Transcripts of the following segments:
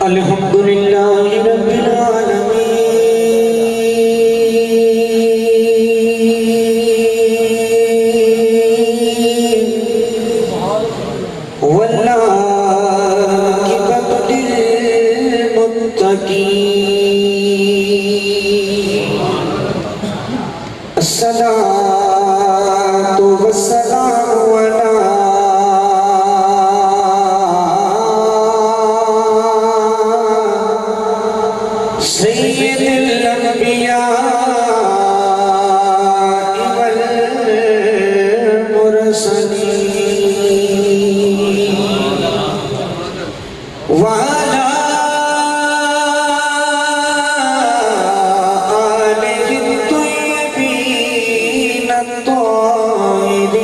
الحمد لله رب العالمين والعاقبة للمتقين الصلاة والسلام على سید الانبیاء والمرسلین وعلى آلہ الطیبین الطاہرین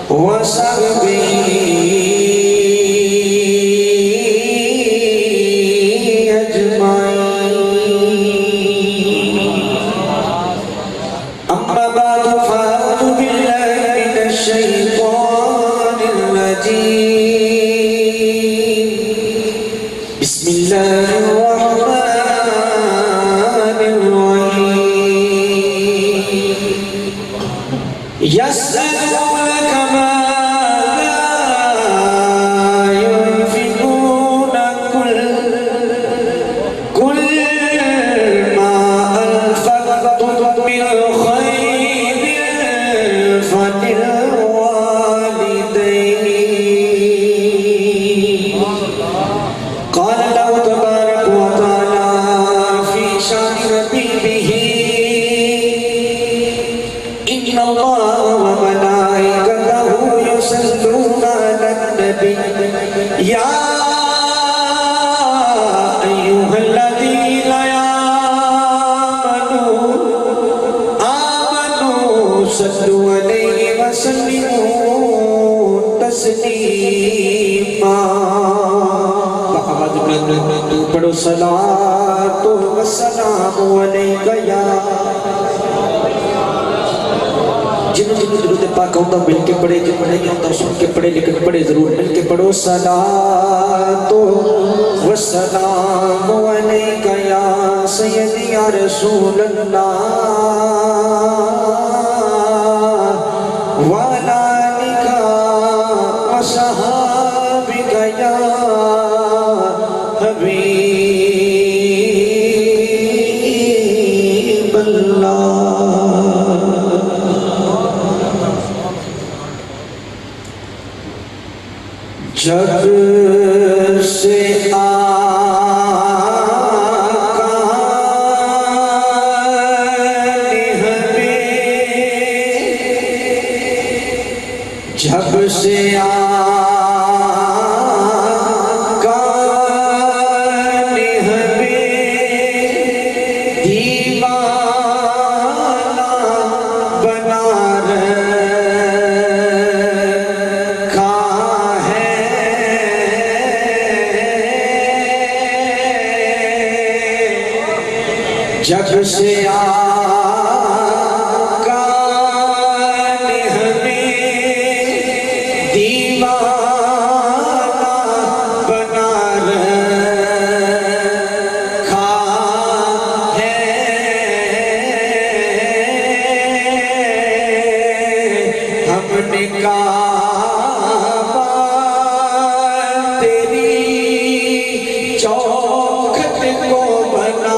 وصحبہ بسم الله الرحمن الرحيم يسألونك ماذا ينفقون قل ما أنفقتم من خير فللوالدين قال الله تبارك وتعالى في شان حبيبه إن الله وملائكته يصلون على النبي يا أيها الذين آمنوا صلوا عليه وسلموا تسليما تو پڑھو صلاۃ و سلام علیکہ یا جنہوں درود پاک ہوتا مل کے پڑھے جن پڑھے نہیں ہوتا سن کے پڑھے لیکن پڑھے ضرور مل کے پڑھو صلاۃ و سلام علیکہ یا سیدی یا رسول اللہ وعلی آلک وصحابک یا حبیب اللہ جب سے آقا نے ہمیں جب سے جب سے آقا نے ہمیں دیوانہ بنا رکھا ہے ہم نے کعبہ تیری چوکھٹ کو بنا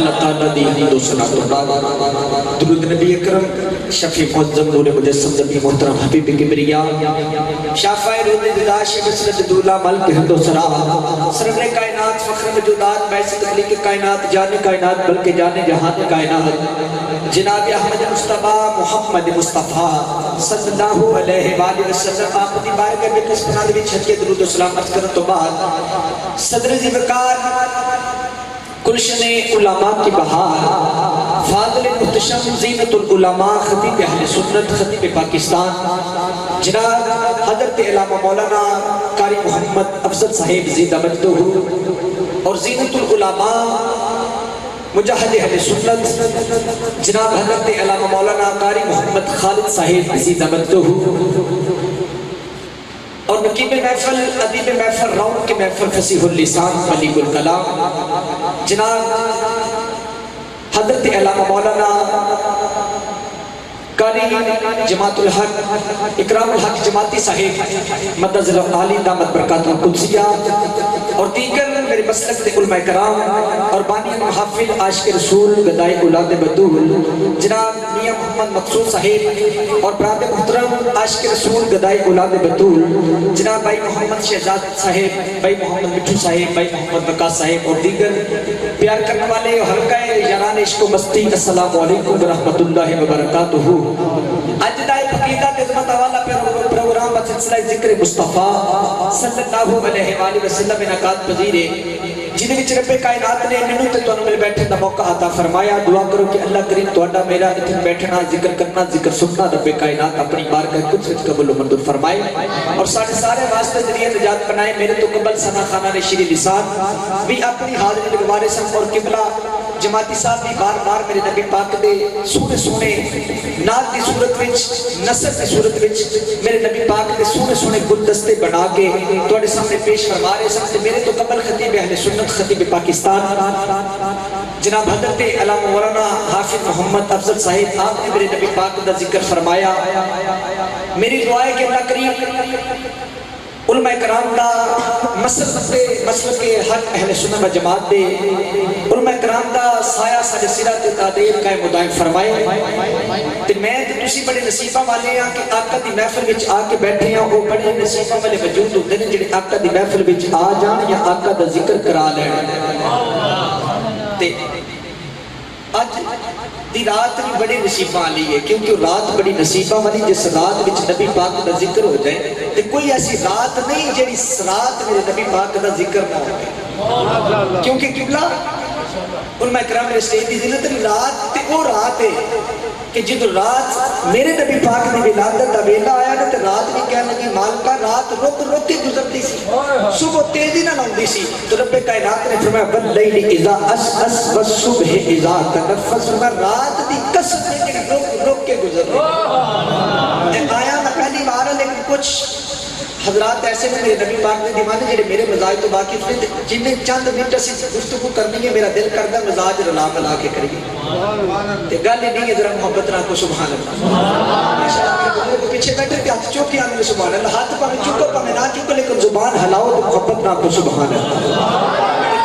اللہ تعالیٰ دی حمد و ثنا تو بعد درود نبی اکرم شفیع معظم نور مجسم نبی محترم حبیب کبریا شافع رود جدا شمسرت دولا ملک حمد و ثنا سرور کائنات فخر وجودات باعث تخلیق کائنات جان کائنات بلکہ جان جہان کائنات جناب احمد مصطفیٰ محمد مصطفیٰ صلی اللہ علیہ وآلہ وسلم آپ دی بارگاہ میں قسم نال وچ ہٹ کے درود و سلام عرض کرن تو بعد صدر ذوالفقار گلشن علماء کی بہار فاضل محتشم زینت العلماء خطیب اہل سنت خطیب پاکستان جناب حضرت علامہ مولانا قاری محمد افضل صاحب زندہ مجدہ اور زینت العلماء مجاہد اہل سنت جناب حضرت علامہ مولانا قاری محمد خالد صاحب زندہ مجدہ اور نقیب محفل ادیب محفل رون کے محفل فصیح اللسان ملیک الکلام جناب حضرت علامہ مولانا قاری جماعت الحق اکرام الحق جماعتی صاحب مدد عالی دامت برکات القدسیہ اور دیگر میرے مسلک دے علماء کرام اور بانی محافل عاشق رسول گدائی اولاد بدول جناب میاں محمد مقصود صاحب اور براد محترم عاشق رسول گدائی اولاد بدول جناب بھائی محمد شہزاد صاحب بھائی محمد مٹھو صاحب بھائی محمد وقاص صاحب اور دیگر پیار کرنے والے حلقہ یاران عشق و مستی السلام علیکم ورحمۃ اللہ وبرکاتہ آج دائے فقیدہ خدمت حوالہ پروگرام سلسلہ ذکر مصطفیٰ صلی اللہ علیہ وآلہ وسلم انعقاد پذیرے جن وچ رب کائنات نے مینوں تے تانوں مل بیٹھے دا موقع عطا فرمایا دعا کرو کہ اللہ کریم تہاڈا میرا اتنے بیٹھنا ذکر کرنا ذکر سننا رب کائنات اپنی بارگاہ قدس وچ قبول و منظور فرمائے اور سارے واسطے ذریعہ نجات بنائے میرے تو قبل ثنا خانہ نے شری لسان بھی اپنی حاضری گوارے سن اور قبلہ جماعتی صاحب بھی بار بار میرے نبی پاک دے سونے سونے نات دی صورت وچ نصر دی صورت وچ میرے نبی پاک دے سونے سونے گلدستے بنا کے تواڈے سامنے پیش فرما رہے سن میرے تو قبل خطیب اہل سنت خطیب پاکستان جناب حضرت علامہ مولانا حافظ محمد افضل صاحب آپ نے میرے نبی پاک دا ذکر فرمایا میری دعا ہے کہ اللہ کریم علماء کرام دا مسلک حق اہل سنت و جماعت دے علماء کرام دا سایہ ساڈے سرہ تے تعدیل قائم و دائم فرمائے تے میں تے تسی بڑے نصیبہ والے ہیں کہ آقا دی محفل وچ آ کے بیٹھے ہیں وہ بڑے نصیبہ والے وجود ہوندے نے جڑے آقا دی محفل وچ آ جان یا آقا دا ذکر کرا لین تے آج دی رات بھی بڑی نصیبہ والی ہے کیونکہ رات بڑی نصیبہ والی جس رات وچ نبی پاک دا ذکر ہو جائے تے کوئی ایسی رات نہیں جڑی رات میرے نبی پاک دا ذکر نہ ہو کیونکہ قبلہ علماء کرام نے سٹیج دی زینت رات تے وہ رات ہے کہ جد رات میرے نبی پاک نے ولادت دا ویلا آیا نا تے رات بھی کہنے لگی مالکہ رات رک رک کے گزرتی سی صبح تیزی نہ لاؤندی سی تو رب کائنات نے فرمایا واللیل اذا اسعس والصبح اذا تنفس فرمایا رات دی قسم ہے کہ رک رک کے گزر رہی آیا میں پہلی بار لیکن کچھ حضرات ایسے میں میرے نبی پاک نے دیوانے جڑے میرے مزاج تو واقف نے جنہیں چند منٹ سے گفتگو کرنی ہے میرا دل کردہ مزاج رلا ملا کے کریے تے گل ہی نہیں ہے ذرا محبت رکھو سبحان اللہ پیچھے بیٹھے تے ہاتھ چوکی آنے سبحان اللہ ہاتھ پہ چکو پہ نہ چکو لیکن زبان ہلاؤ تو محبت رکھو سبحان اللہ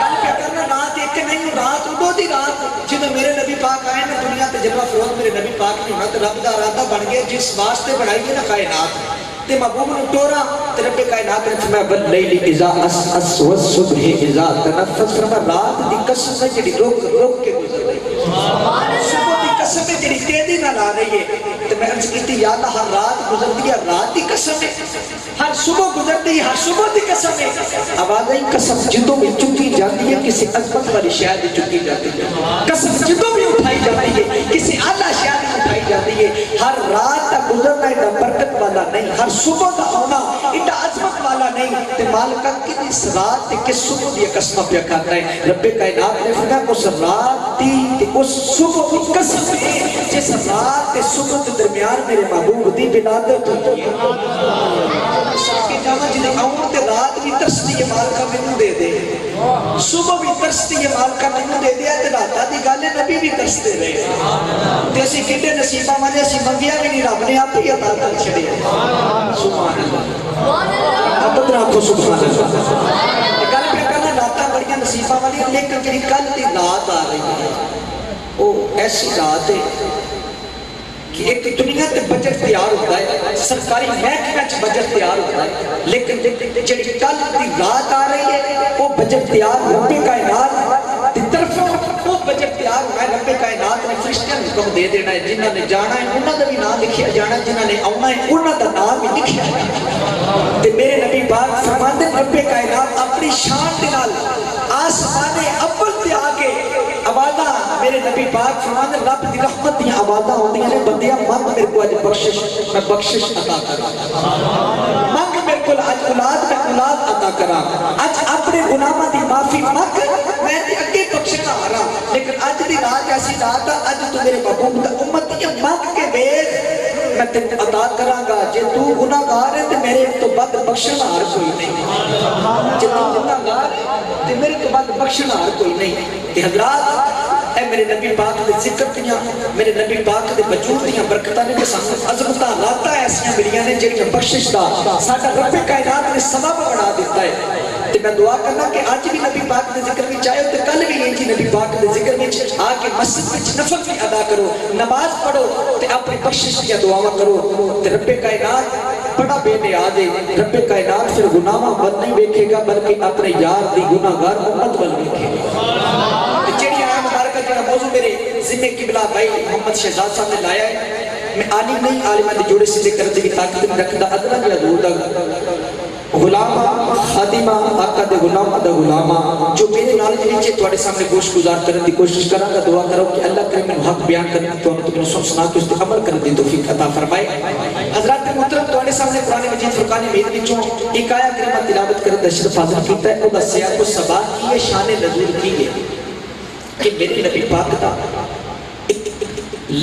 گل کیا کرنا رات ایک نہیں رات وہ دی رات جنہیں میرے نبی پاک آئے نا دنیا تے جلوہ فروغ میرے نبی پاک نے ہونا تے رب دا ارادہ بن گیا جس واسطے بڑھائی ہے نا کائنات تے محبوب نے ٹورا تے رب کائنات نے فرمایا واللیل اذا اسعس والصبح اذا تنفس فرمایا رات دی قسم ہے جڑی رک رک کے گزر رہی ہے صبح دی قسم ہے جڑی تیزی نہ لا رہی ہے تے میں عرض کیتی یا اللہ ہر رات گزرتی ہے رات دی قسم ہے ہر صبح گزرتی ہے ہر صبح دی قسم ہے آواز آئی قسم جدوں بھی چکی جاتی ہے کسی عظمت والی شے دی چکی جاتی ہے قسم جدوں بھی اٹھائی جاتی ہے کسی اعلیٰ شے دی اٹھائی جاتی ہے ہر رات کا گزرنا ایڈا برکت والا نہیں ہر صبح کا ہونا ایڈا عظمت والا نہیں تے مالکہ کس رات تے کس صبح دی قسم پہ کرتا ہے رب کائنات نے فرمایا اس رات دی تے اس صبح کی قسم ہے جس رات تے صبح کے درمیان میرے محبوب دی ولادت ہوئی ہے ساکی جانا جنہیں آؤں تے رات بھی ترستی ہے مالکہ منو دے دے صبح بھی ترستی ہے مالکہ منو دے دیا تے راتا دی گالے نبی بھی ترستے رہے تے اسی کٹے نصیبہ مانے اسی منگیا بھی نہیں رب نے آپ ہی عطا کر چھڑے سبحان اللہ محبت رکھو سبحان اللہ گل پہ کہنا راتا بڑی بڑی نصیبہ والی، لیکن جی کل کی رات آ رہی ہے وہ ایسی رات ہے کہ ایک دنیا تے بجٹ تیار ہوتا ہے، سرکاری محکمہ چ بجٹ تیار ہوتا ہے، لیکن جڑی کل کی رات آ رہی ہے وہ بجٹ تیار رب کائنات کی طرف، وہ بجٹ تیار ہوا ہے رب کائنات نے فرشتیاں حکم دے دینا ہے جنہاں نے جانا ہے انہاں دا بھی نام لکھیا جانا ہے، جنہاں نے آنا ہے انہاں دا نام بھی لکھیا جانا تے میرے نبی پاک فرماندے رب کائنات اپنی شان دے نال آسمان اول تے آ کے آوازاں میرے نبی پاک فرماندے رب دی رحمت دی آوازاں ہوندیاں نے بندیاں مانگ میرے کو اج بخشش، میں بخشش عطا کراں، مانگ میرے کو اج اولاد، میں اولاد عطا کراں، اج اپنے گناہاں دی معافی مانگ، میں تے اگے بخشنا آ رہا، لیکن اج دی رات ایسی رات ہے اج تو میرے محبوب دا امتی مانگ کے ویکھ میں تینوں عطا کراں گا، جے تو گناہگار ہے تے میرے تو بد بخشنا ہر کوئی نہیں، جے تو گناہگار ہے تے میرے تو بد بخشنا ہر کوئی نہیں۔ تے حضرات اے میرے نبی پاک دے ذکر دیاں، میرے نبی پاک دے وجود دیاں برکتاں نے کہ سانوں عظمتاں راتاں ایسیاں ملیاں نے جڑیاں بخشش دا ساڈا رب کائنات نے سبب بنا دیتا ہے۔ تے میں دعا کرنا کہ آج بھی نبی پاک دے ذکر وچ آئے تے کل بھی انجی نبی پاک دے ذکر وچ آ کے مسجد وچ نفل بھی ادا کرو، نماز پڑھو تے اپنی بخشش دی دعاواں کرو تے رب کائنات بڑا بے نیاز ہے، رب کائنات پھر گناہاں بد نہیں ویکھے گا بلکہ اپنے یار دی گناہگار امت بن ویکھے گا۔ جڑی آیا مبارکہ جڑا موضوع میرے ذمہ قبلہ بھائی محمد شہزاد صاحب نے لایا ہے، میں عالم نہیں عالمہ دے جوڑے سے کر دی طاقت میں رکھدا ادنا جڑا دور دا غلامہ خادمہ آقا دے غلامہ دا غلامہ جو میرے نال دے نیچے تواڈے سامنے گوش گزار کرن دی کوشش کراں گا، دعا کرو کہ اللہ کریم میں حق بیان کرنے تو میں سنا کے اس تے عمل کرنے دی توفیق عطا فرمائے۔ حضرات محترم تواڈے سامنے قرآن مجید فرقان حمید وچوں ایک آیا کریمہ تلاوت کرن دا شرف حاصل کیتا ہے، او دا سیاق و سباق کی ہے، شان نزول کی ہے کہ میرے نبی پاک دا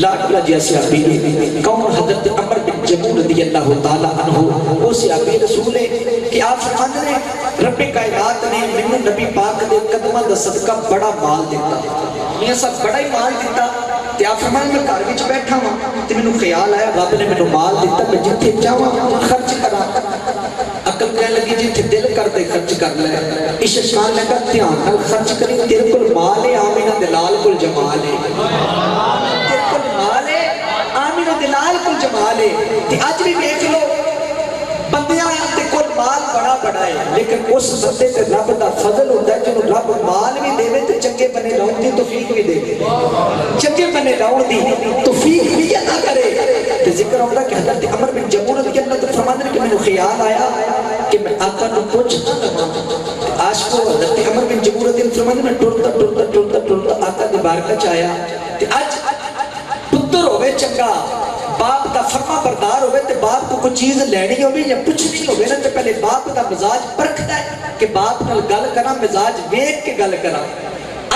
لاڈلا جی صحابی ہے، کون حضرت عمر بن جموع رضی اللہ تعالیٰ عنہ، وہ صحابی رسول ہے کہ آپ فرماتے ہیں رب کائنات نے میں نبی پاک دے قدمہ دا صدقہ بڑا مال دیتا، میاں صاحب بڑا ہی مال دیتا، تے آپ فرماتے ہیں میں گھر وچ بیٹھا ہوں تے مینوں خیال آیا رب نے مینوں مال دیتا، میں جتھے چاہواں خرچ کراں، عقل کہنے لگی جتھے دل کر دے خرچ کر لے، عشق کہنے لگا دھیان نال خرچ کری، تیرے کول مال ہے آمینہ دلال کول جمال ہے، آمین و دلال کل جمال ہے۔ تے آج بھی دیکھ لو بندیاں تے کل مال بڑا بڑا ہے، لیکن اس بندے تے رب دا فضل ہوتا ہے جنہوں رب مال بھی دے تے چنگے بنے لاؤں دی توفیق بھی دے، چنگے بنے لاؤں دی توفیق بھی عطا کرے۔ تے ذکر ہوتا کہ حضرت عمر بن جموع رضی اللہ تعالیٰ فرماتے ہیں کہ میں خیال آیا کہ میں آقا نو پوچھنا لگا، عاشقو حضرت عمر بن جموع رضی اللہ فرماتے ہیں میں ٹرتا آقا دی بارگاہ چ آیا تے اج پتر ہوئے چنگا باپ دا فرما بردار ہوئے تے باپ کو کوئی چیز لینی ہوئے یا پوچھنی ہوئے نا تے پہلے باپ دا مزاج پرکھتا ہے کہ باپ نال گل کرا مزاج ویکھ کے گل کرا،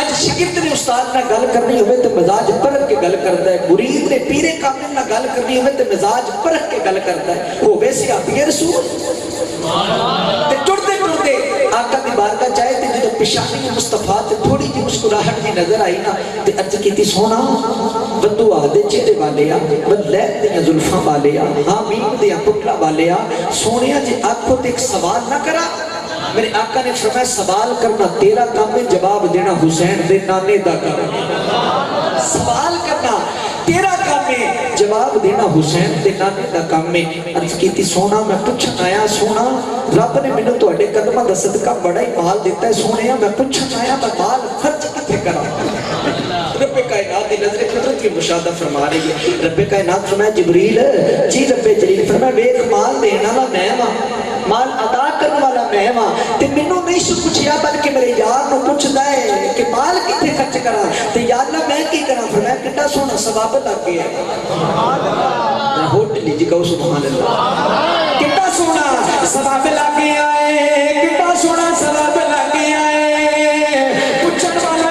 اج شاگرد نے استاد نال گل کرنی ہوئے تے مزاج پرکھ کے گل کرتا ہے، مرید نے پیر کامل نال گل کرنی ہوئے تے مزاج پرکھ کے گل کرتا ہے، ہوے صحابی رسول تے ٹرتے ٹرتے آقا دی بارگاہ چاہے تے جدو پیشانی مصطفیٰ تے تھوڑی جی مسکراہٹ بھی نظر آئی نا تے عرض کیتی سونا بدو آدھے چہرے والے آ بدلیت دیاں زلفاں والے آ حامیم دیاں پٹلا والے آ سونیا جی آنکھوں تے ایک سوال نہ کرا، میرے آقا نے فرمایا سوال کرنا تیرا کام ہے، جواب دینا حسین دے نانے دا کام ہے، سوال کرنا تیرا کام ہے، جواب دینا حسین دے نانے دا کام ہے۔ عرض کیتی سونا میں پوچھن آیا، سونا رب نے مینوں تواڈے قدماں دا صدقہ بڑا ہی مال دیتا ہے، سونیا میں پوچھن آیا میں مال خرچ کتے کراں؟ رب کائنات دی نظر قدرت کی مشاہدہ فرما رہی ہے، رب کائنات فرمایا جبریل جی رب جلیل فرمایا ویکھ مال دینا والا میں ہاں، مال ادا کرنے والا میں ہاں، تے مینوں نہیں سو پوچھیا بلکہ میرے یار نو پوچھدا ہے کہ مال کتے خرچ کراں تے یا اللہ میں کی کراں؟ فرمایا کتنا سونا ثواب لگ گیا ہے، ہوٹ لیجیے کہو سبحان اللہ، کتنا سونا ثواب لگ گیا ہے، کتنا سونا ثواب لگ گیا ہے، پوچھن والا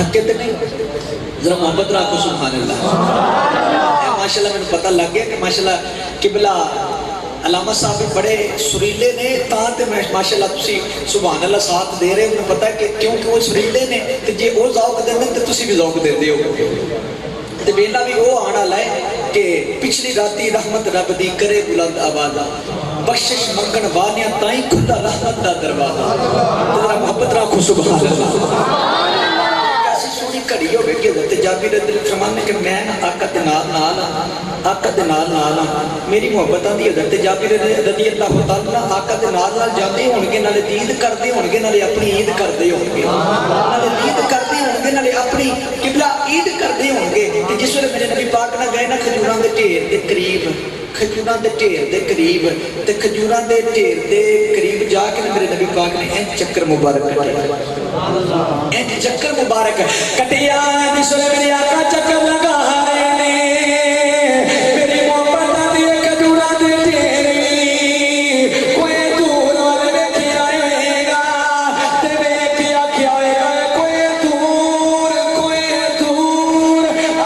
تھکے تے نہیں ذرا محبت رکھو سبحان اللہ ماشاءاللہ میں پتہ لگ گیا کہ ماشاءاللہ قبلہ علامہ صاحب بھی بڑے سریلے نے تاں تے ماشاءاللہ تسی سبحان اللہ ساتھ دے رہے ہو پتہ ہے کہ کیونکہ وہ سریلے نے تے جے وہ ذوق دے تے تسی بھی ذوق دے دیو تے ویلا بھی وہ آنا لائے کہ پچھلی راتی رحمت رب دی کرے بلند آوازہ بخشش منگن والیاں تائیں کھلا رحمت دا دروازہ ذرا محبت رکھو سبحان اللہ کیسی سونی کھڑی ہو گئی کہ حضرت جابر رضی اللہ فرمانے کہ میں آقا دے نال میری محبت آندی حضرت جابر رضی اللہ تعالیٰ آقا دے نال جاندے ہونگے نالے دید کردے ہونگے نالے اپنی عید کردے ہونگے نالے دید کردے ہونگے نالے اپنی قبلہ عید کردے ہونگے کہ جس وقت میرے نبی پاک نہ گئے نا کھجوراں دے ڈھیر دے قریب کھجوراں دے ڈھیر دے قریب تے کھجوراں دے ڈھیر دے قریب جا کے میرے نبی پاک نے این چکر مبارک کٹیا این چکر مبارک کٹیا جس وقت میرے آقا چکر لگا رہے نے میری محبت آدھی کھجوراں دے ڈھیر کوئی دور والے ویکھی آئے گا تے ویکھی آکھی آئے گا کوئی دور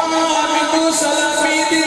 آمینو سلامی دے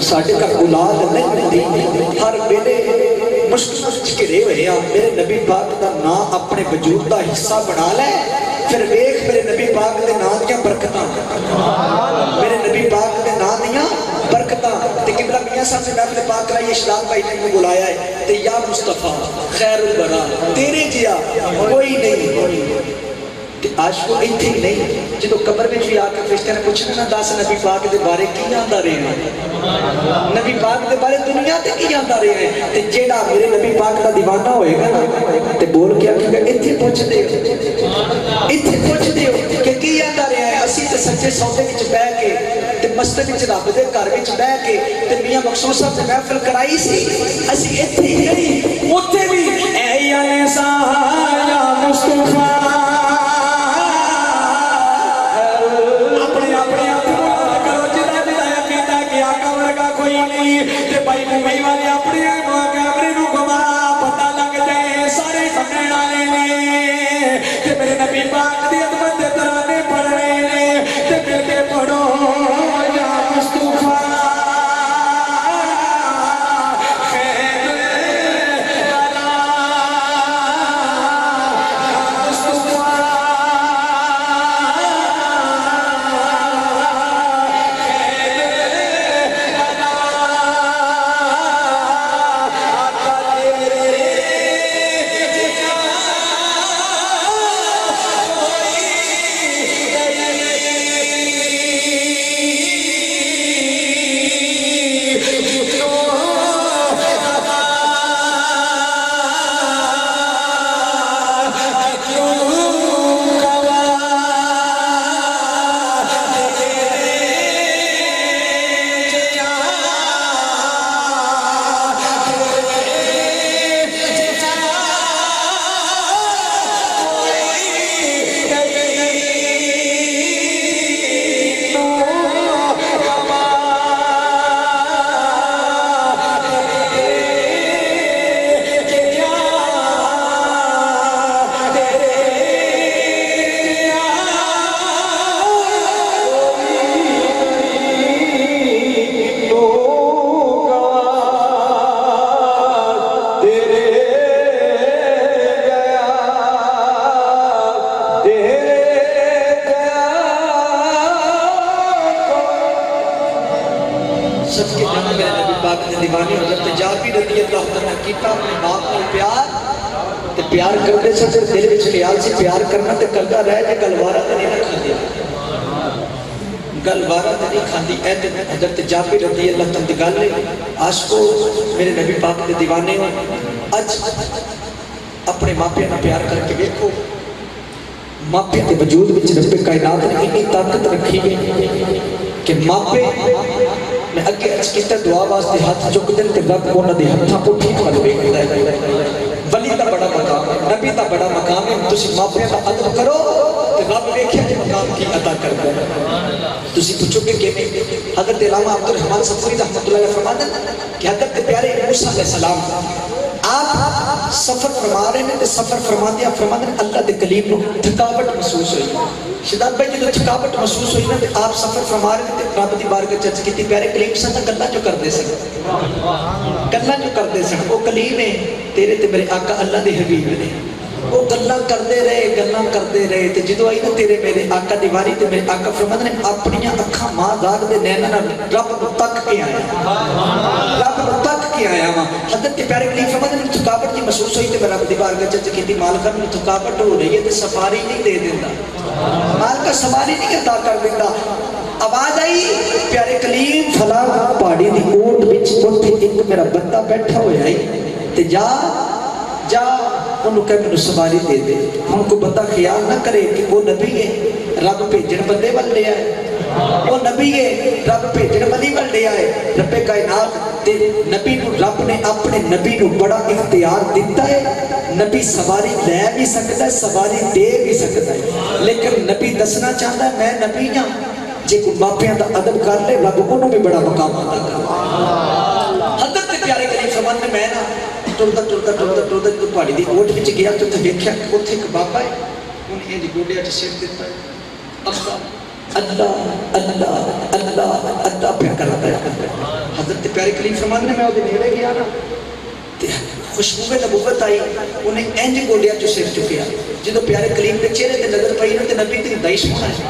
ساڑھے کا اولاد نہیں دی ہر بیلے مشکل گھرے ہوئے ہیں میرے نبی پاک دا نا اپنے وجود دا حصہ بنا لے پھر ویکھ میرے نبی پاک دے نام دیاں برکتاں، میرے نبی پاک دے نام دیاں برکتاں۔ تے قبلہ میاں صاحب سے محفل پاک کرائی، اشراق بھائی نے کو بلایا ہے تے یا مصطفیٰ خیر البرا تیرے جیا کوئی نہیں۔ تے عاشقو ایتھے ہی نہیں، جدو قبر میں بھی آ کے فرشتے نے پوچھنا نا دس نبی پاک دے بارے کی آندا رہے ہیں، نبی پاک دے بارے دنیا تے کی آندا رہے ہیں، تے جیڑا میرے نبی پاک دا دیوانہ ہوئے گا نا تے بول کے آکھے گا ایتھے پوچھ دے ایتھے پوچھ دے کہ کی آندا رہے ہیں۔ اسی تے سچے سودے وچ بیٹھ کے تے مسجد وچ رب دے گھر وچ بیٹھ کے تے میاں مقصود صاحب نے محفل کرائی سی، اسی ایتھے ہی نہیں اوتھے بھی اے یا نساء یا مصطفیٰ بھائی ممبئی والے اپنے کیمرے نو گھما پتہ لگ جائے سارے سامنے والے نے تے میرے نبی پاک دی عظمت دے ترانے پڑھنے نے تے مل کے پڑھو یا مصطفیٰ سب کے جانا میرے نبی پاک نے دیوانی حضرت جابر رضی اللہ عنہ کیتا اپنے باپ کو پیار تے پیار کرتے سے دل وچ خیال سے پیار کرنا تے کردا رہ جے گلوارا تے نہیں کھاندی گلوارا تے نہیں کھاندی اے تے حضرت جابر رضی اللہ عنہ دی گل ہے عاشقو میرے نبی پاک دے دیوانے ہو اج اپنے ماپیاں نال پیار کر کے دیکھو ماپے کے وجود وچ رب کائنات نے اتنی طاقت رکھی ہے کہ ماپے میں اگے اچ کیتا دعا واسطے ہاتھ چک دین تے رب انہاں دے ہتھاں پٹھی کھل ویکھدا ہے۔ ولی دا بڑا مقام ہے، نبی دا بڑا مقام ہے، تسی ماپیاں دا ادب کرو تے رب ویکھیا جے مقام کی عطا کردا ہے۔ تسی پوچھو کہ کیویں؟ حضرت علامہ عبد الرحمن صفوری رحمۃ اللہ علیہ فرماتے ہیں کہ حضرت پیارے موسیٰ علیہ السلام آپ سفر فرما رہے ہیں تے سفر فرماندے ہیں اللہ دے کلیم نو تھکاوٹ محسوس ہوئی۔ شداد بھائی جدو تھکاوٹ محسوس ہوئی نا تے آپ سفر فرما رہے ہیں تے رب دی بارگاہ چرچ کیتی پیارے کلیم سن گلاں جو کردے سن گلاں جو کردے سن او کلیم ہے تیرے تے میرے آقا اللہ دے حبیب نے وہ گلاں کردے رہے تے جدو آئی نا تیرے میرے آقا دی واری تے میرے آقا فرماندے نے اپنیاں اکھاں ماں داغ دے نیناں نال رب نو تک کے آیا رب نو تک کے آیا وا۔ حضرت پیارے کلیم فرماندے نے تھکاوٹ جی محسوس ہوئی تے میں رب دی بارگاہ چرچ کیتی مالکا مینوں تھکاوٹ ہو رہی ہے تے سفاری نہیں دے دیندا مالکا سواری نہیں عطا کر دیندا۔ آواز آئی پیارے کلیم فلاں پہاڑی دی اونٹ وچ اوتھے ایک میرا بندہ بیٹھا ہویا ہے تے جا انہوں کہے میں سواری دے دے۔ ہم کو بندہ خیال نہ کرے کہ وہ نبی ہے رب بھیجن بندے ول لے آئے وہ نبی ہے رب بھیجن بندی ول لے آئے۔ رب کائنات دے نبی نو رب نے اپنے نبی نو بڑا اختیار دیتا ہے، نبی سواری لے بھی سکتا ہے سواری دے بھی سکتا ہے، لیکن نبی دسنا چاہتا ہے میں نبی ہاں جے کو ماپیاں دا ادب کر لے رب انہوں بھی بڑا مقام عطا کر۔ حضرت پیارے کلیم فرماتے ہیں میں نا ٹردا جو پہاڑی دی اوٹ وچ گیا تو تے ویکھیا کہ اوتھے ایک بابا ہے انہیں یہ گوڈے اچ سر دیتا ہے اللہ اللہ اللہ اللہ پیا کرتا ہے۔ حضرت پیارے کلیم فرماتے ہیں میں وہ نیڑے گیا نا تے خوشبو نبوت آئی انہیں انج گوڈیا جو سر چکیا جدو پیارے کلیم کے چہرے تے نظر پائی نا تے نبی تے دائی سونا ہے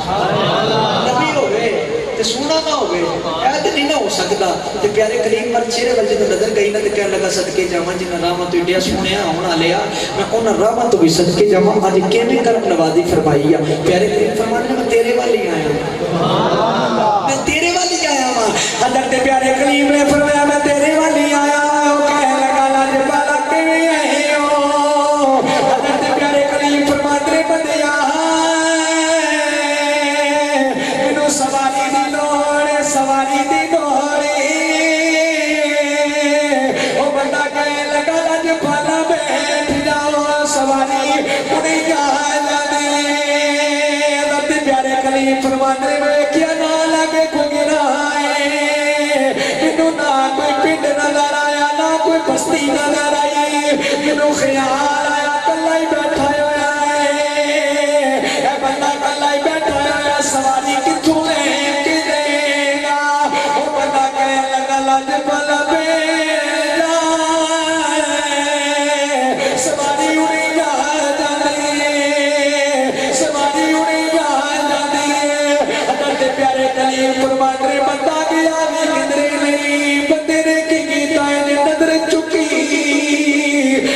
نبی ہو گئے تے سونا نہ ہو گئے اے تے نہیں نہ ہو سکتا تے پیارے کلیم پر چہرے وال جدو نظر گئی نا تے کہنے لگا صدقے جاواں جنہاں راواں تو انڈیا سونیا ہونا لیا میں انہاں راواں تو بھی صدقے جاواں اج کیویں کرم نوازی فرمائی ہے پیارے کلیم فرمانے میں تیرے وال ہی آیا میں تیرے وال ہی آیا ہاں حضرت پیارے کلیم نے فرمایا میں تیرے وال ہی آیا فرمانے میں کیا نہ لگے کوئی گرائے انہوں نہ کوئی پنڈ نظر آیا نہ کوئی بستی نظر آئی انہوں خیال آیا کلہ ہی بیٹھا ہے اے بندہ کلہ ہی بیٹھا ہے سواری کتھوں لے کے دے گا وہ بندہ کہے لگا لاج بلا بیجا سواری انہیں جا جانے سواری انہیں جا پیارے کلیم فرمانے بندہ گیا بھی کدرے نہیں بندے نے کی کیتا ہے نظر چکی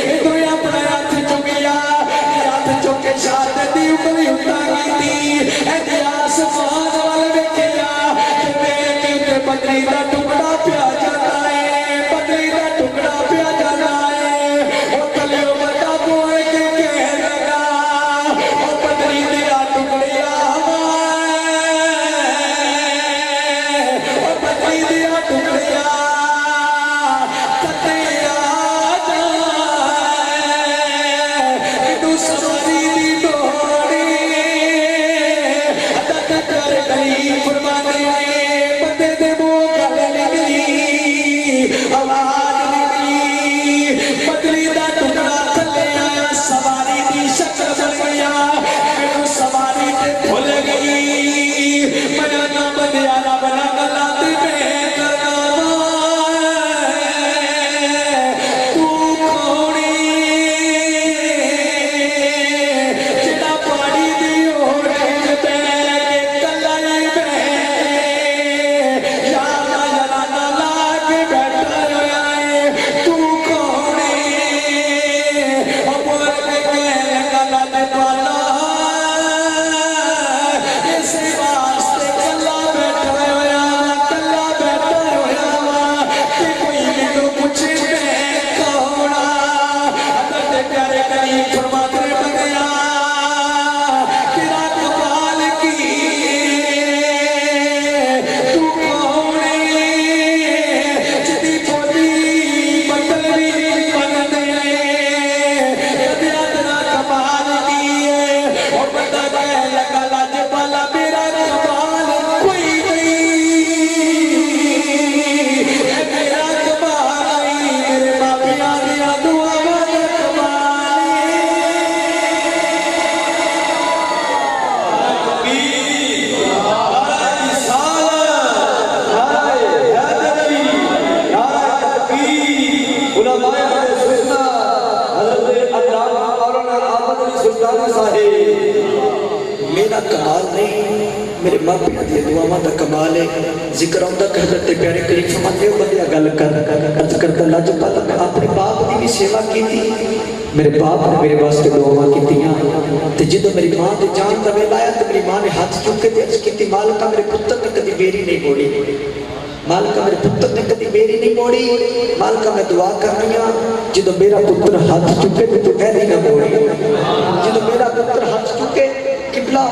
ادھر اپنا ہاتھ چکیا ہاتھ چکے شاد دی اگلی اٹھا گئی تھی ایدی آسمان وال ویکھیا کہ بدری دا ٹکڑا پیا جاتا ہے بدری دا ٹکڑا پیا جاتا ہے وہ کلیوں بندہ بوئے کے کہہ لگا وہ بدری دیا ٹکڑیا میرا کمال نہیں میرے ماں پیدا دیا دعاواں دا کمال ہے ذکر آؤں دا کہ حضرت پیارے کلیم فرماتے ہو بندیا گل کر کرتا اللہ جو پالا میں اپنے باپ دی بھی سیوا کی تھی میرے باپ نے میرے واسطے دعاواں کی تیاں تے جدو میری ماں دے جان دا ویلا آیا تے میری ماں نے ہاتھ چکے تے عرض کی مالکا میرے پتر نے کدی میری نہیں موڑی مالکا میرے پتر نے کدی میری نہیں موڑی مالکا میں دعا کر رہی ہوں جدو میرا پتر ہاتھ چکے تے تو ایدی نہ موڑی جدو میرا پتر ہاتھ چکے قبلہ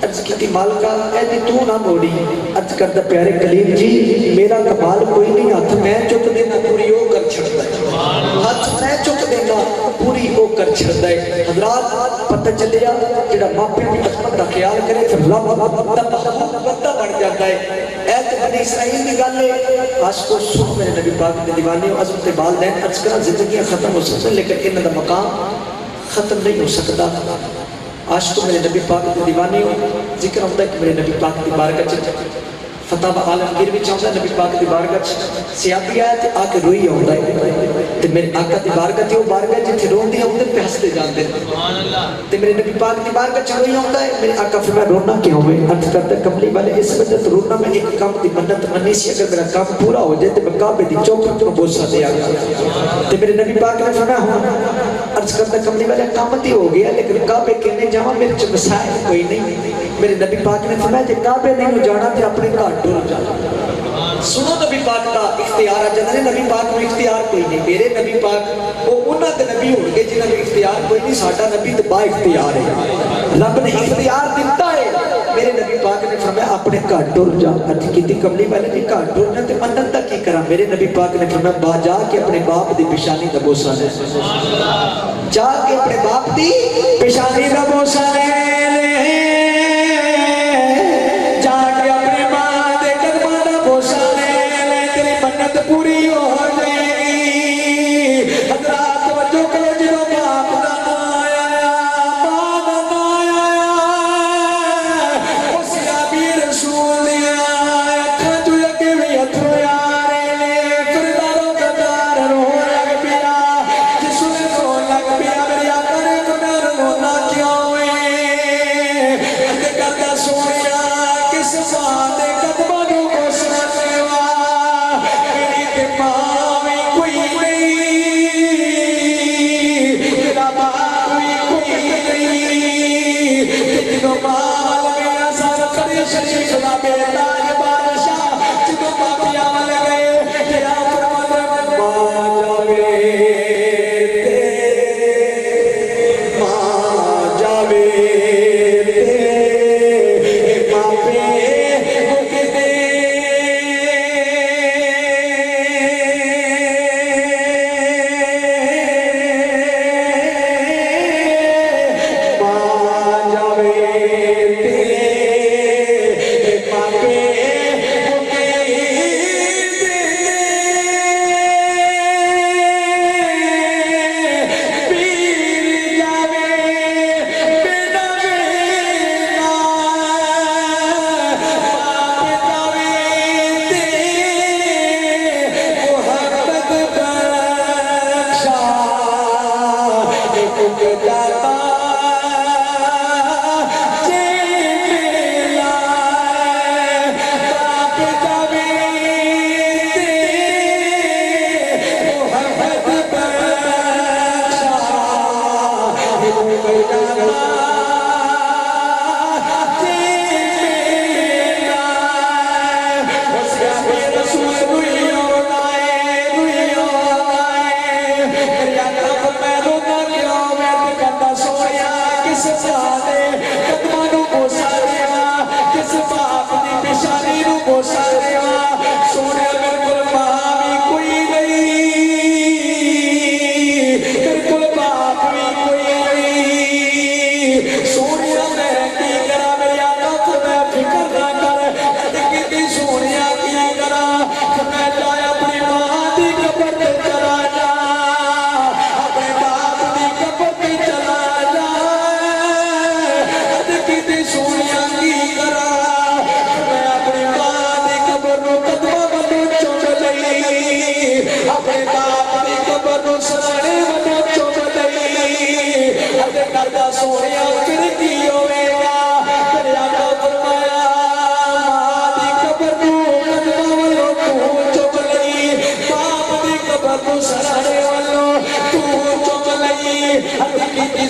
عرض کی تھی مالکا ایدی تو نہ موڑی عرض کرتا پیارے کلیم جی میرا کمال کوئی نہیں ہاتھ میں چک دینا پوری ہو کر چھڑتا ہے ہاتھ میں چک دینا پوری ہو کر چھڑتا ہے حضرات پتہ چلیا جڑا ماپے بھی بچپن دا خیال کرے پھر رب بندہ بڑھ جاتا ہے ایت بنی اسرائیل کی گل ہے آج کو سن میرے نبی پاک کے دیوانے و عظمت والدین عرض کرا زندگیاں ختم ہو سکتا لیکن انہاں دا مقام ختم نہیں ہو سکتا آج تو میرے نبی پاک کے دیوانے ہو ذکر ہوتا ہے کہ میرے نبی پاک کی بارگاہ چل فتح عالمگیر بھی چاہتا نبی پاک دی بارگاہ سیابی آیا تے آکے روئی آؤں ہے تے میرے آقا دی بارگاہ تے وہ بارگاہ جتھے رون دی آؤں پہ ہستے جانتے تے میرے نبی پاک دی بارگاہ چاہ روئی آؤں ہے میرے آقا فرمایا رونا کیوں ہوئے عرض کرتا کملی والے اس وجہ تو رونا میں ایک کام دی منت منی سی اگر میرا کام پورا ہو جائے تے میں کعبے دی چوکھٹ کو بوسا دے آگا تے میرے نبی پاک نے فرمایا ہوں عرض کرتا کملی والے کام تی ہو گیا لیکن کعبے کہنے جاؤں میرے چھ مسائل کوئی نہیں میرے نبی پاک نے فرمایا جے کعبے نہیں جانا تے اپنے گھر ڈور جانا سنو نبی پاک کا اختیار ہے جنہاں نبی پاک میں اختیار کوئی نہیں میرے نبی پاک وہ انہاں دے نبی ہوں گے جنہاں میں اختیار کوئی نہیں ساڈا نبی تے با اختیار ہے رب نے اختیار دیتا ہے میرے نبی پاک نے فرمایا اپنے گھر ڈور جا ارتھ کیتی کملی والے جی گھر ڈورنا تے منت دا کی کرا میرے نبی پاک نے فرمایا با جا کے اپنے باپ دی پیشانی دا بوسا لے جا کے اپنے باپ دی پیشانی دا بوسا لے پوری ہو جائے گی حضرات توجہ کرو جنہوں باپ دا آیا ماں دا آیا اس نبی رسول دیا اکھاں جو لگے بھی اتھو یارے لے فرداروں کا دار رو لگ پیا جس نے رو لگ پیا میری آقا نے کنار رونا کیا ہوئے اندے کردہ سویا کس بات قدمہ دو کو سنتے وا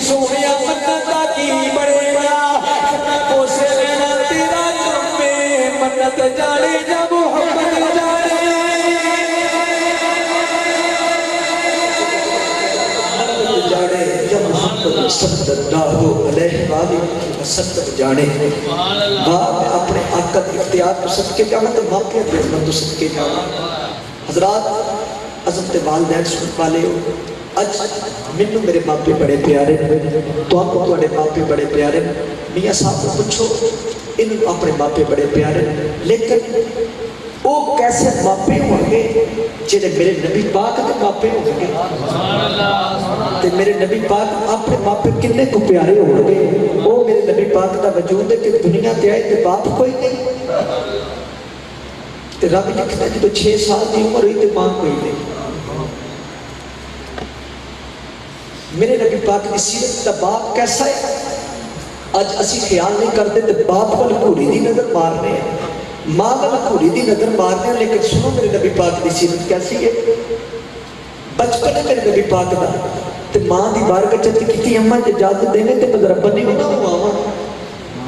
سونیا منتا کی بڑے گا پوسے لینا تیرا کم میں منت جانے جا محمد جانے منت جانے جا محمد صلی اللہ علیہ وآلہ وسلم جانے باپ اپنے آقا اختیار تو صدقے جانا تو واقعہ دینا تو صدقے جانا حضرات عظمت والدین سنت والے ہو اج منو میرے باپے بڑے پیارے تو آپ کو تواڈے باپے بڑے پیارے میاں صاحب کو پوچھو انہوں اپنے باپے بڑے پیارے لیکن وہ کیسے باپے ہوں گے جنہیں میرے نبی پاک کے باپے ہوں گے تے میرے نبی پاک اپنے باپے کنے کو پیارے ہوں گے وہ میرے نبی پاک کا وجود ہے کہ دنیا تے آئے تے باپ کوئی نہیں تو رب لکھتا ہے جب 6 سال کی عمر ہوئی تو ماں کوئی نہیں. میرے نبی پاک کی سیرت کا باپ کیسا ہے؟ آج اسی خیال نہیں کرتے تو باپ کو گھوڑی دی نظر مارنے ہیں, ماں کو گھوڑی دی نظر مارنے ہیں. لیکن سنو میرے نبی پاک کی سیرت کیسی ہے. بچپن ہے میرے نبی پاک دا تو ماں دی بارگاہ چت کی اماں جے اجازت دینے تے بدر بنی ہونا ہوا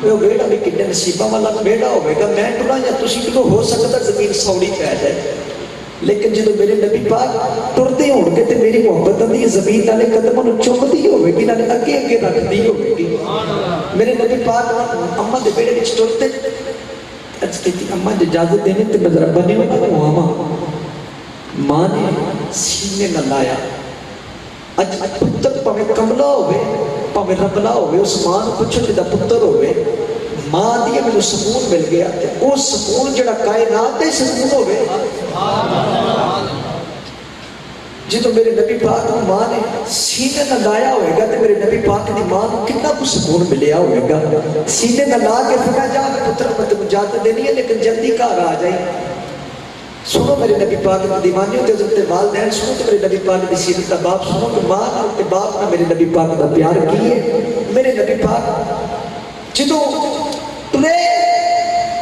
وہ بیڑا بھی کنے نصیبہ والا بیڑا ہوئے گا. میں ٹرا یا تسی کو ہو سکتا زمین سوڑی پہ جائے. لیکن جب میرے نبی پاک ٹردے ہون گے تے میری محبت دی زمین والے قدموں نوں چومدی ہوے گی نال اگے اگے رکھدی ہوے گی. میرے نبی پاک اماں دے بیڑے وچ ٹرتے اج کہتی اماں جے اجازت دینے تے بدر بنی ہونا ہوا ماں نے سینے نہ لایا. اج پتر پاویں کملا ہوئے پاویں ربلا ہوئے اس ماں نوں پوچھو جدا پتر ہوئے ماں دی مینوں سکون مل گیا تے او سکون جڑا کائنات دے سکون ہوئے. جدوں میرے نبی پاک کو ماں نے سینے نہ لایا ہوئے گا تے میرے نبی پاک دی ماں کو کتنا کچھ سکون ملیا ہوئے گا. سینے نہ لا کے فرمایا جا پتر مت اجازت دینی ہے لیکن جلدی گھر آ جائے. سنو میرے نبی پاک کی دیوانی ہوتے حضرت والدین سنو تو میرے نبی پاک کی سیرت کا باپ سنو کہ ماں اور باپ نے میرے نبی پاک کا پیار کی ہے. میرے نبی پاک جدو تلے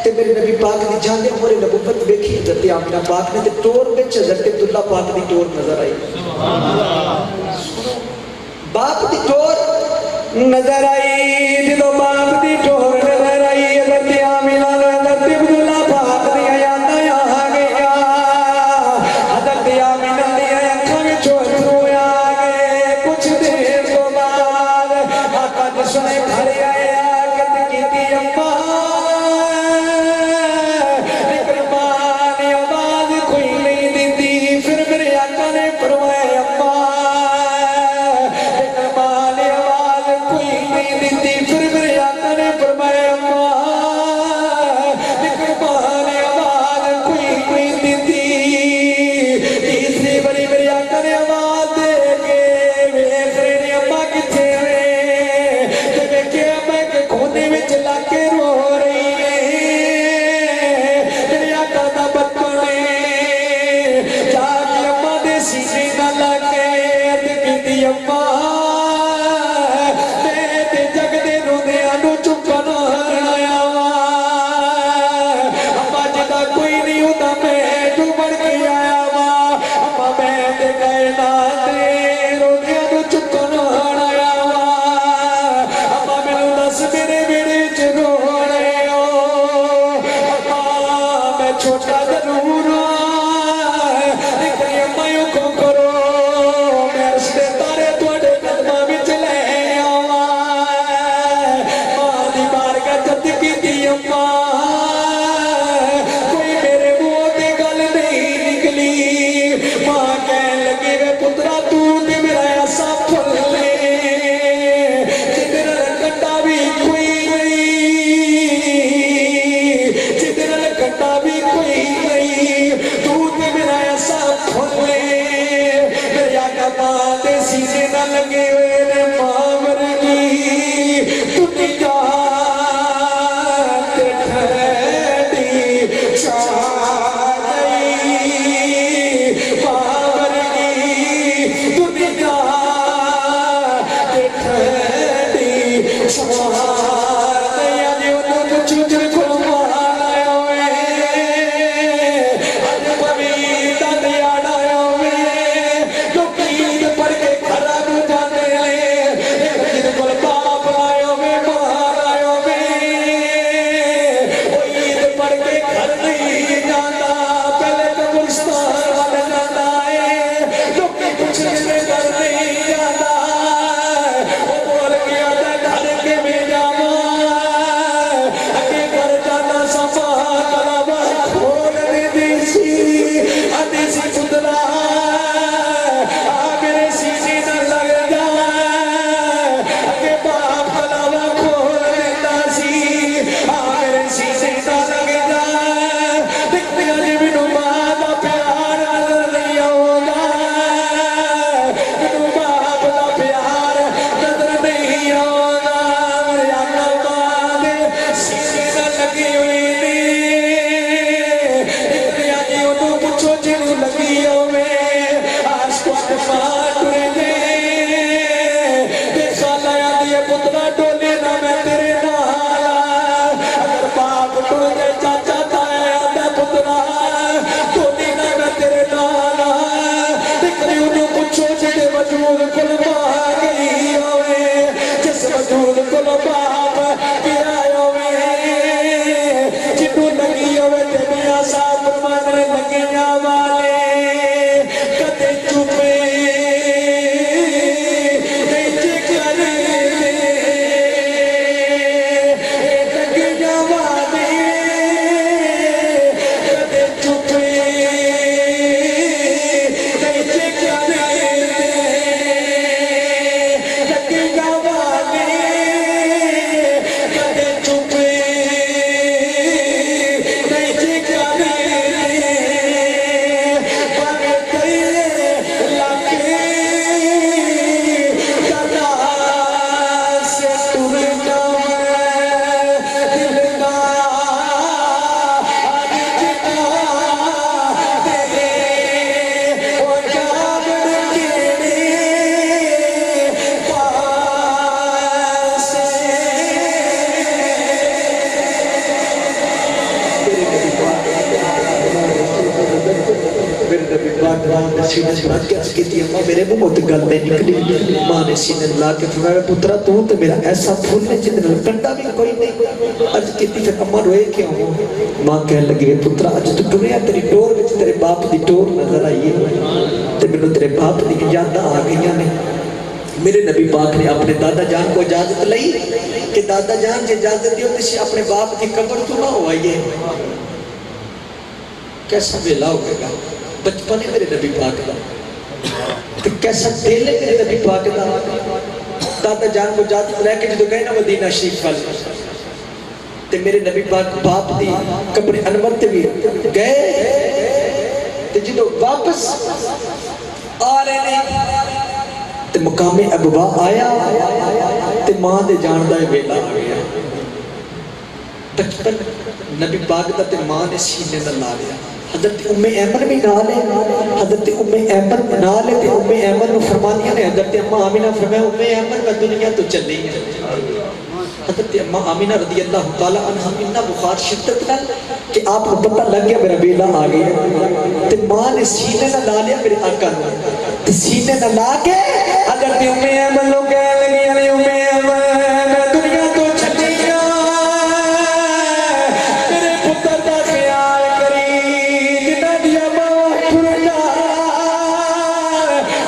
تے میرے نبی پاک کی جانے عمر نبوت دیکھی حضرت آمنہ پاک نے تے ٹور وچ حضرت عبداللہ پاک دی ٹور نظر آئی. باپ دی ٹور نظر آئی. جدو باپ دی ٹور نظر آئی حضرت آمنہ نے حضرت عبداللہ پاک دی کل ماں گئی ہوئے جس وجود کل باپ گیا ہوئے جنہوں لگی ہوئے تے میاں صاحب فرمانے لگیاں والے کدے چپے میرے منہ تے گل نہیں نکلی ماں نے سینے لا کے فرمایا پترا تو تے میرا ایسا پھول ہے جن میں کنڈا بھی کوئی نہیں عرض کیتی پھر اماں روئے کیوں ہو ماں کہنے لگی پترا اج تو ٹریا تیری ٹور وچ تیرے باپ دی ٹور نظر آئی ہے تے مینوں تیرے باپ دی یاداں آ گئیاں نے میرے نبی پاک نے اپنے دادا جان کو اجازت لئی کہ دادا جان جے اجازت دیو تے اپنے باپ دی قبر تو نہ ہو آئیے کیسا ویلا ہوگا گا بچپن ہے میرے نبی پاک دا کہ کیسا دل ہے میرے نبی پاک دا دادا جان کو اجازت رہ کے جدو گئے نا مدینہ شریف والے تے میرے نبی پاک باپ دی قبر انور تے بھی گئے تے جدو واپس آ رہے نے تے مقام ابوا آیا تے ماں دے جان دا ویلا آ گیا بچپن نبی پاک دا تے ماں نے سینے دا لا لیا حضرت ایمن بھی نال ہے حضرت ایمن نال ہے تے ایمن نو فرمانیاں نے حضرت اماں آمینہ فرمایا ایمن میں دنیا تو چلی ہے حضرت اماں آمینہ رضی اللہ تعالیٰ عنہ اتنا بخار شدت نال کہ آپ کو پتہ لگ گیا میرا بیلا آ گیا تے ماں نے سینے نہ لا لیا میرے آقا نے تے سینے نہ لا کے حضرت ایمن لوگ کہنے لگے ایمن میں دنیا تو چلی گیا میرے پتر دا خیال کری جنہ دیا ماں پھرنا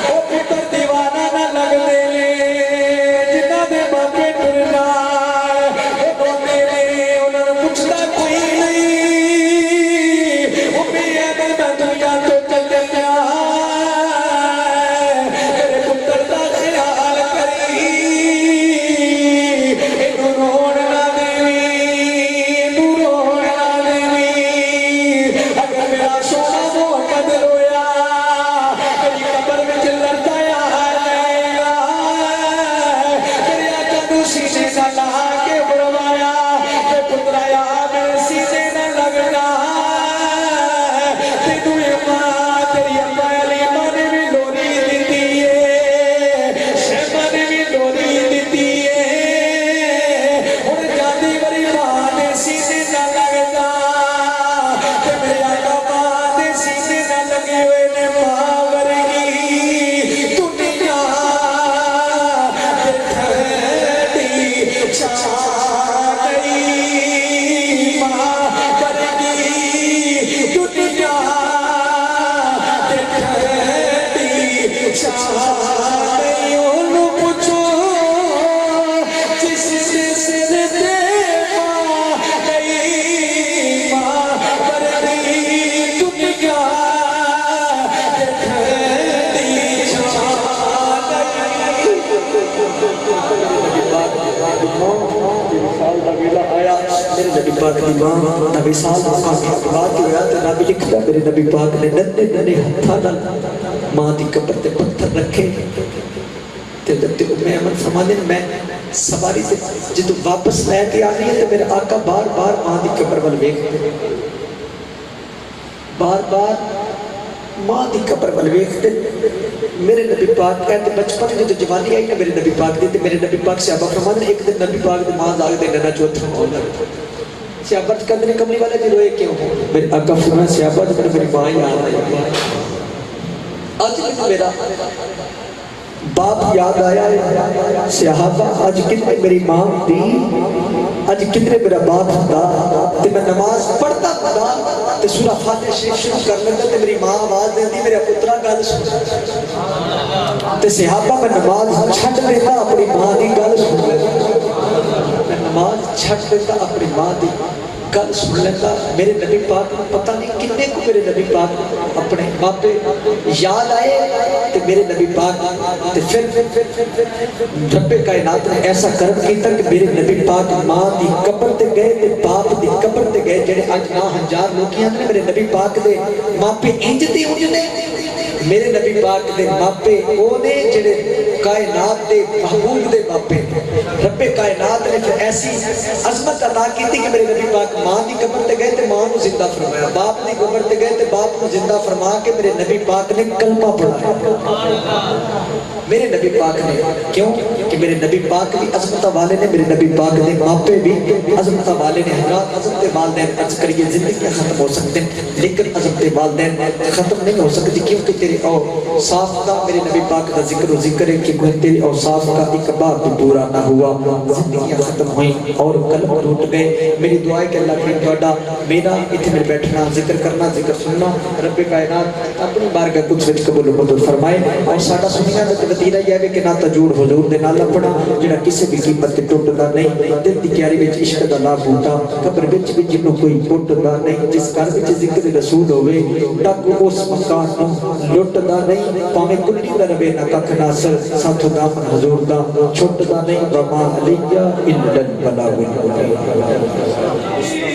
وہ پتر دیوانہ نہ لگ دے جنہ دے ماں پہ پھرنا وہ میرے انہوں نے پوچھتا کوئی نہیں وہ بھی ایمن میں دنیا تو چل گیا میرے پتر دا خیال کری انہوں روڑنا دیوی روڑنا دیوی اگر میرا سونا محمد رویا میری قبر میں لڑتا یا جائے گا میرے آقا نو سینے نہ لا کے فرمایا کہ پترا یا میرے سینے نہ لگنا تینو اماں تیری اماں علیمہ نے بھی لوری دیتی ہے شیمہ نے بھی لوری دیتی ہے اور جاتی بری ماں نے سینے نہ لگنا کہ میرے آقا ماں نے سینے نہ لگی ہوئے نے ماں ورگی دنیا ٹھنڈی چھا گئی ماں ورگی دنیا ٹھنڈی چھا گئی انہوں پوچھو جس سے سر دے ماں گئی ماں ورگی دنیا ٹھنڈی چھا گئی میرے نبی پاک دی ماں نبی سال بات ہویا تو نبی لکھتا میرے نبی پاک نے ننے ننے ہتھا نال ماں دی قبر تے پتھر رکھے تے حضرت ایمن فرماندے میں سواری تے جدوں واپس لے کے آ گئی تے میرے آقا بار بار ماں دی قبر ول ویکھدے بار بار ماں دی قبر ول ویکھدے میرے نبی پاک کہتے بچپن میں جو جوانی آئی نا میرے نبی پاک دی تے میرے نبی پاک صحابہ فرماتے ہیں ایک دن نبی پاک دی ماں جاگ دے ننا چوتھا ہونا صحابہ کہتے ہیں کملی والے جی روئے کیوں میرے آقا فرمایا صحابہ جب میری ماں یاد آئی آج بھی میرا باپ یاد آیا ہے صحابہ اج کتنے میری ماں دی اج کتنے میرا باپ ہوندا تے میں نماز پڑھتا ہوندا تے سورہ فاتحہ شریف شروع کر لیتا تے میری ماں آواز دیندی میرے پترا گل سن تے صحابہ میں نماز چھڈ دیتا اپنی ماں دی گل سن لیتا میں نماز چھڈ دیتا اپنی ماں دی گل سن لیتا میرے نبی پاک پتہ نہیں کتنے کو میرے نبی پاک اپنے ماپے یاد آئے تے میرے نبی پاک تے پھر رب کائنات نے ایسا کرم کیتا کہ میرے نبی پاک ماں دی قبر تے گئے تے باپ دی قبر تے گئے جڑے اج نا ہزار لوگ ہیں میرے نبی پاک دے ماپے انج تے انج نے میرے نبی پاک دے ماپے او نے جڑے کائنات دے محبوب دے ماپے رب کائنات نے پھر ایسی عظمت عطا کی تھی کہ میرے نبی پاک ماں دی قبر تے گئے تے ماں نو زندہ فرمایا باپ دی قبر تے گئے تے باپ نو زندہ فرما کے میرے نبی پاک نے کلمہ پڑھایا میرے نبی پاک نے کیوں کہ میرے نبی پاک بھی عظمت والے نے میرے نبی پاک نے ماپے بھی عظمت والے نے حضرات عظمت والدین عرض کریے زندگی ختم ہو سکتے ہیں لیکن عظمت والدین ختم نہیں ہو سکتی کیونکہ تیرے اوصاف کا میرے نبی پاک کا ذکر و ذکر ہے کہ تیرے اوصاف کا ایک بار بھی پورا نہ ہوا زندگیاں ختم ہوئیں اور قلب ٹوٹ گئے میری دعا ہے کہ اللہ کریم تہاڈا میرا اتنے میں بیٹھنا ذکر کرنا ذکر سننا رب کائنات اپنی بارگاہ کچھ وچ قبول و منظور فرمائے اور ساڈا سنیاں تے وتیرا یہ ہے کہ نہ تجوڑ حضور دے نال اپنا جڑا کسی بھی قیمت تے ٹوٹدا نہیں دل دی کیاری وچ عشق دا لا بوٹا قبر وچ بھی جنوں کوئی ٹوٹدا نہیں جس گھر وچ ذکر رسول ہوے تک اس مکان نو لٹدا نہیں پاویں کلی دا رہے نہ ککھ ناصر ساتھ دامن حضور دا چھٹدا نہیں وما علیہ الا البلاغ المبین